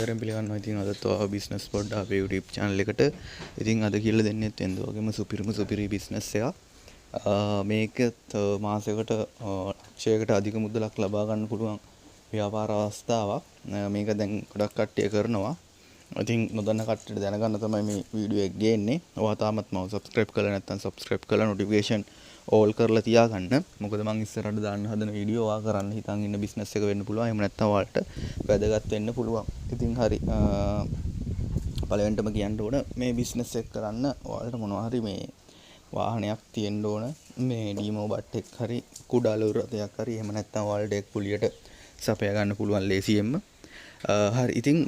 තරම් පිළිගන්නවා. ඉතින් අද තව බිස්නස් පොඩ්ඩ අපේ YouTube channel එකට. ඉතින් අද කියලා දෙන්නෙත් එන්න වගේම සුපිරි බිස්නස් එකක්. මේක මාසයකට ලක්ෂයකට අධික මුදලක් ලබා ගන්න පුළුවන් ව්‍යාපාර අවස්ථාවක්. මේක දැන් ගොඩක් කට්ටිය කරනවා. ඉතින් නොදන්න කට්ටියට දැනගන්න තමයි මේ වීඩියෝ එක ගේන්නේ. ඔයා තාමත් මම subscribe කරලා නැත්නම් subscribe කරලා notification all කරලා තියාගන්න. මොකද මම ඉස්සරහට දාන්න හදන වීඩියෝ ඔයා කරන්න හිතන් ඉන්න බිස්නස් එක වෙන්න පුළුවන්. එහෙම නැත්නම් ඔයාලට වැදගත් වෙන්න පුළුවන්. ඉතින් හරි පළවෙනිටම කියන්න ඕන මේ බිස්නස් එක කරන්න ඔයාලට මොනවා හරි මේ වාහනයක් තියෙන්න ඕන. මේ ඩීමෝ බට් එක හරි කුඩා ලෝරි රථයක් හරි එහෙම නැත්නම් ඔයාලට එක් පුලියට සපයා ගන්න පුළුවන් ලේසියෙන්ම. හරි ඉතින්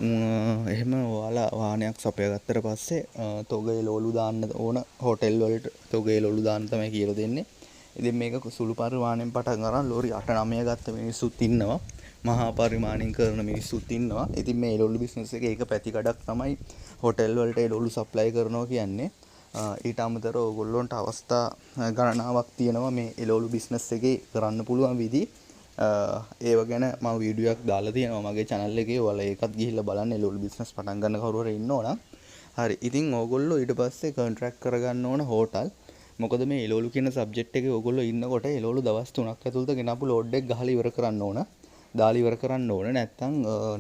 එහෙම ඔයාලා වාහනයක් සපයා ගත්තට පස්සේ තොගේ ලෝලු දාන්න ඕන. හෝටල් වලට තොගේ ලෝලු දාන්න තමයි කියලා දෙන්නේ. ඉතින් මේක සුළු පරිමාණයෙන් පටන් ගන්න ලෝරි 8-9 ගත්ත මිනිස්සුත් ඉන්නවා. මහා පරිමාණයෙන් කරන මිනිස්සුත් ඉන්නවා. ඉතින් මේ ලෝලු බිස්නස් එකේ ඒක පැතිකඩක් තමයි හෝටල් වලට ලෝලු සප්ලයි කරනවා කියන්නේ. ඊට අමතරව ඕගොල්ලන්ට අවස්ථා ගණනාවක් තියෙනවා මේ එළවලු බිස්නස් එකේ කරන්න පුළුවන් විදි. ඒව ගැන මම වීඩියෝ එකක් දාලා තියෙනවා මගේ channel එකේ. ඔයාලා ඒකත් ගිහිල්ලා බලන්න එළවලු බිස්නස් පටන් ගන්න කවුරු හරි ඉන්නවනම්. හරි. ඉතින් ඕගොල්ලෝ ඊට පස්සේ කොන්ට්‍රැක්ට් කරගන්න ඕන හෝටල්. මොකද මේ එළවලු කියන සබ්ජෙක්ට් එකේ ඕගොල්ලෝ ඉන්නකොට එළවලු දවස් 3ක් ඇතුළත ගෙනාපු ලෝඩ් එක ගහලා ඉවර කරන්න ඕන. දාලා ඉවර කරන්න ඕන. නැත්නම්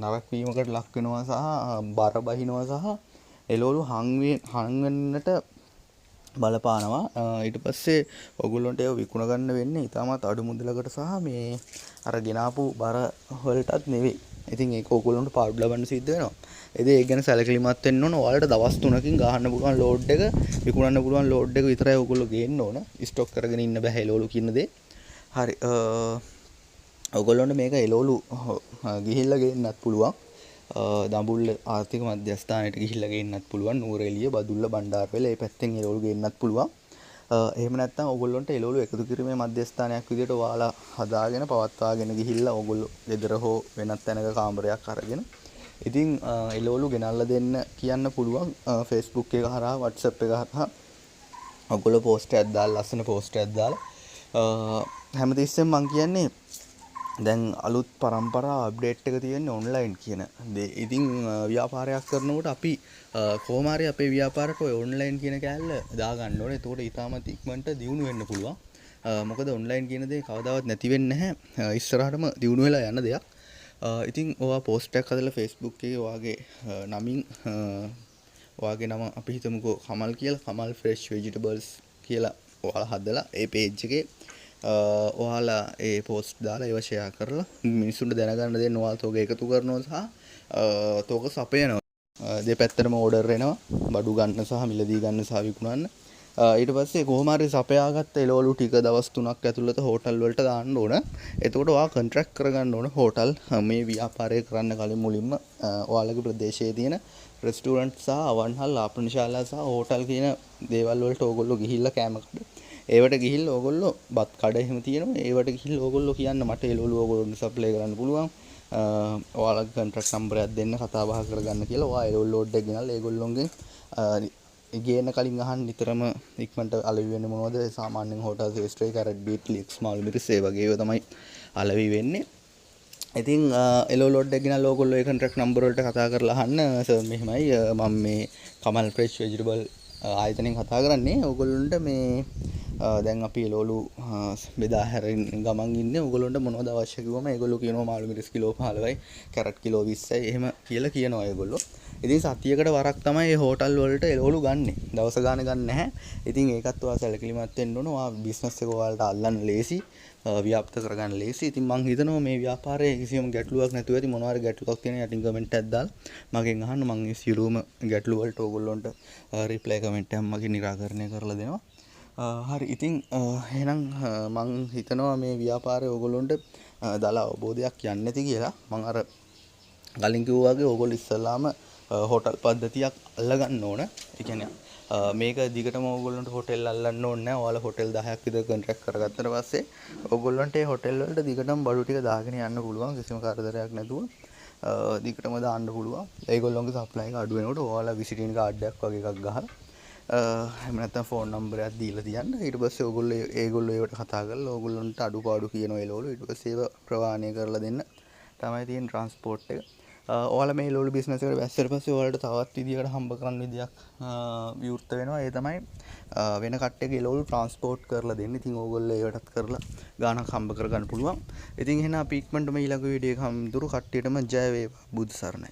නරක වීමකට ලක් වෙනවා සහ බර බහිනවා සහ එළවලු හං වෙන්නට බලපානවා. ඊට පස්සේ ඔයගොල්ලන්ට ඒව විකුණ ගන්න වෙන්නේ ඊටමත් අඩු මුදලකට සහ මේ අර ගෙනාපු බර වලටත් නෙවෙයි. ඉතින් ඒක ඔයගොල්ලන්ට පාඩු ලබන්න සිද්ධ වෙනවා. ඉතින් ඒක ගැන සැලකිලිමත් වෙන්න ඕන. ඔයාලට දවස් 3කින් ගහන්න පුළුවන් ලෝඩ් එක විකුණන්න පුළුවන් ලෝඩ් එක විතරයි ඔයගොල්ලෝ ගේන්න ඕන. ස්ටොක් කරගෙන ඉන්න බෑ එළවලු කියන දේ. හරි. ඔයගොල්ලන්ට මේක එළවලු ගිහිල්ලා ගේන්නත් පුළුවන්. දඹුල්ල ආර්ථික මධ්‍යස්ථානයට ගිහිල්ලා ගේන්නත් පුළුවන්. නූරෙලිය, බදුල්ල, බණ්ඩාරපෙළ මේ පැත්තෙන් එළවලු ගේන්නත් පුළුවන්. එහෙම නැත්නම් ඕගොල්ලන්ට එළවලු එකතු කිරීමේ මධ්‍යස්ථානයක් විදිහට ඔයාලා හදාගෙන පවත්වාගෙන ගිහිල්ලා ඕගොල්ලෝ ගෙදර හෝ වෙනත් තැනක කාමරයක් අරගෙන ඉතින් එළවලු ගෙනල්ලා දෙන්න කියන්න පුළුවන්. Facebook එක හරහා WhatsApp එක හරහා ඔයගොල්ලෝ පෝස්ට් එකක් දාලා ලස්සන පෝස්ට් එකක් දාලා හැමතිස්සෙම මම කියන්නේ දැන් අලුත් පරම්පරා අප්ඩේට් එක තියෙන්නේ ඔන්ලයින් කියන දේ. ඉතින් ව්‍යාපාරයක් කරනකොට අපි කොහොම හරි අපේ ව්‍යාපාරයට ඔය ඔන්ලයින් කියන කෑල්ල දාගන්න ඕනේ. එතකොට ඊටමත් ඉක්මනට දියුණු වෙන්න පුළුවන්. මොකද ඔන්ලයින් කියන දේ කවදාවත් නැති වෙන්නේ නැහැ. ඉස්සරහටම දියුණු වෙලා යන දෙයක්. ඉතින් ඔයා පෝස්ට් එකක් හදලා Facebook එකේ ඔයාගේ නමින් ඔයාගේ නම අපි හිතමුකෝ කමල් කියලා. කමල් ෆ්‍රෙෂ් ভেජිටබල්ස් කියලා ඔයාලා හදලා ඒ page එකේ ඔයාලා ඒ පෝස්ට් දාලා ඒව ෂෙයා කරලා මිනිස්සුන්ට දැනගන්න දෙන්න ඔයාලා තෝක එකතු කරනවා සහ තෝක සපයනවා. දෙපැත්තටම ඕඩර් එනවා. බඩු ගන්න සහ මිලදී ගන්න සහ විකුණන්න. ඊට පස්සේ කොහොම හරි සපයාගත්ත එළවලු ටික දවස් 3ක් ඇතුළත හෝටල් වලට දාන්න ඕන. එතකොට ඔයා කොන්ට්‍රැක්ට් කරගන්න ඕන හෝටල් මේ ව්‍යාපාරය කරන්න කලින් මුලින්ම ඔයාලගේ ප්‍රදේශයේ තියෙන රෙස්ටුරන්ට් සහ අවන්හල් ආපනශාලා සහ හෝටල් කියන දේවල් වලට ඕගොල්ලෝ ගිහිල්ලා කෑම කඩ ඒවට ගිහිල්ලා ඕගොල්ලෝ බත් කඩ එහෙම තියෙනවා. ඒවට ගිහිල්ලා ඕගොල්ලෝ කියන්න මට එළවලු ඕගොල්ලන්ට සප්ලයි කරන්න පුළුවන්. ඔයාලගේ කොන්ට්‍රැක්ට් නම්බරයක් දෙන්න කතා බහ කරගන්න කියලා. ඔයා එළවලු ලෝඩ් එක ගෙනල්ලා ඒගොල්ලොන්ගෙන් ගේන කලින් අහන්න නිතරම ඉක්මනට අලෙවි වෙන්නේ මොනවද? සාමාන්‍යයෙන් හෝටල් ශේෂ්ත්‍රයේ කැරට් බීට් ලික්ස් මාළු මිරිස් ඒ වගේ ඒවා තමයි අලෙවි වෙන්නේ. ඉතින් එළවලු ලෝඩ් එක ගෙනල්ලා ඕගොල්ලෝ ඒ කොන්ට්‍රැක්ට් නම්බර වලට කතා කරලා අහන්න සර් මෙහෙමයි මම මේ කමල් ෆ්‍රෙෂ් ভেජිටබල් ආයතනයෙන් කතා කරන්නේ. ඕගොල්ලන්ට මේ දැන් අපි එළවලු බෙදා හැරින් ගමන් ඉන්නේ. ඕගොල්ලන්ට මොනවද අවශ්‍ය කිව්වම ඒගොල්ලෝ කියනවා මාළු මිරිස් කිලෝ 15යි, කැරට් කිලෝ 20යි එහෙම කියලා කියනවා ඒගොල්ලෝ. ඉතින් සතියකට වරක් තමයි මේ හෝටල් වලට එළවලු ගන්නෙ. දවස ගාන ගන්න නැහැ. ඉතින් ඒකත් ඔයා සැලකිලිමත් වෙන්න ඕන. ඔයා බිස්නස් එක ඔයාලට අල්ලන්න ලේසි, ව්‍යාප්ත කරගන්න ලේසි. ඉතින් මම හිතනවා මේ ව්‍යාපාරයේ කිසිම ගැටලුවක් නැතුව ඇති. මොනවා හරි ගැටලුවක් තියෙන යටින් කමෙන්ට් එකක් දාලා මගෙන් අහන්න. මම මේ සියලුම ගැටලු වලට ඕගොල්ලන්ට රිප්ලයි කමෙන්ට් එකක් මගෙන් නිරාකරණය කරලා දෙනවා. හරි ඉතින් එහෙනම් මම හිතනවා මේ ව්‍යාපාරය ඕගොල්ලන්ට දාලා අවබෝධයක් යන්නේ නැති කියලා. මම අර කලින් කිව්වා වගේ ඕගොල්ලෝ ඉස්සල්ලාම හෝටල් පද්ධතියක් අල්ලගන්න ඕන. ඒ කියන්නේ මේක දිගටම ඕගොල්ලන්ට හෝටල් අල්ලන්න ඕනේ නැහැ. ඔයාලා හෝටල් 10ක් විතර කොන්ට්‍රැක්ට් කරගත්තට පස්සේ ඕගොල්ලන්ට මේ හෝටල් වලට දිගටම බඩු ටික දාගෙන යන්න පුළුවන්. කිසිම කරදරයක් නැතුව දිගටම දාන්න පුළුවන්. ඒගොල්ලොන්ගේ සප්ලයි එක අඩු වෙනකොට ඔයාලා විසිටින් කාඩ් එකක් වගේ එකක් ගහලා එහෙම නැත්නම් ෆෝන් නම්බරයක් දීලා තියන්න. ඊට පස්සේ ඒගොල්ලෝ ඒවට කතා කරලා ඕගොල්ලන්ට අඩුපාඩු කියනවා එළවලු. ඊට පස්සේ ඒව ප්‍රවාහනය කරලා දෙන්න තමයි තියෙන ට්‍රාන්ස්පෝර්ට් එක. ඔයාලා මේ ලෝල් බිස්නස් එකට වැස්සට පස්සේ ඔයාලට තවත් විදියකට හම්බ කරන්න විදියක් විවෘත වෙනවා. ඒ තමයි වෙන කට්ටියගේ ලෝල් ට්‍රාන්ස්පෝර්ට් කරලා දෙන්න. ඉතින් ඕගොල්ලෝ ඒවටත් කරලා ගාණක් හම්බ කරගන්න පුළුවන්. ඉතින් එහෙනම් අපි ඉක්මනටම ඊළඟ වීඩියෝ එක හම්දුරු කට්ටියටම ජය වේවා. බුදු සරණයි.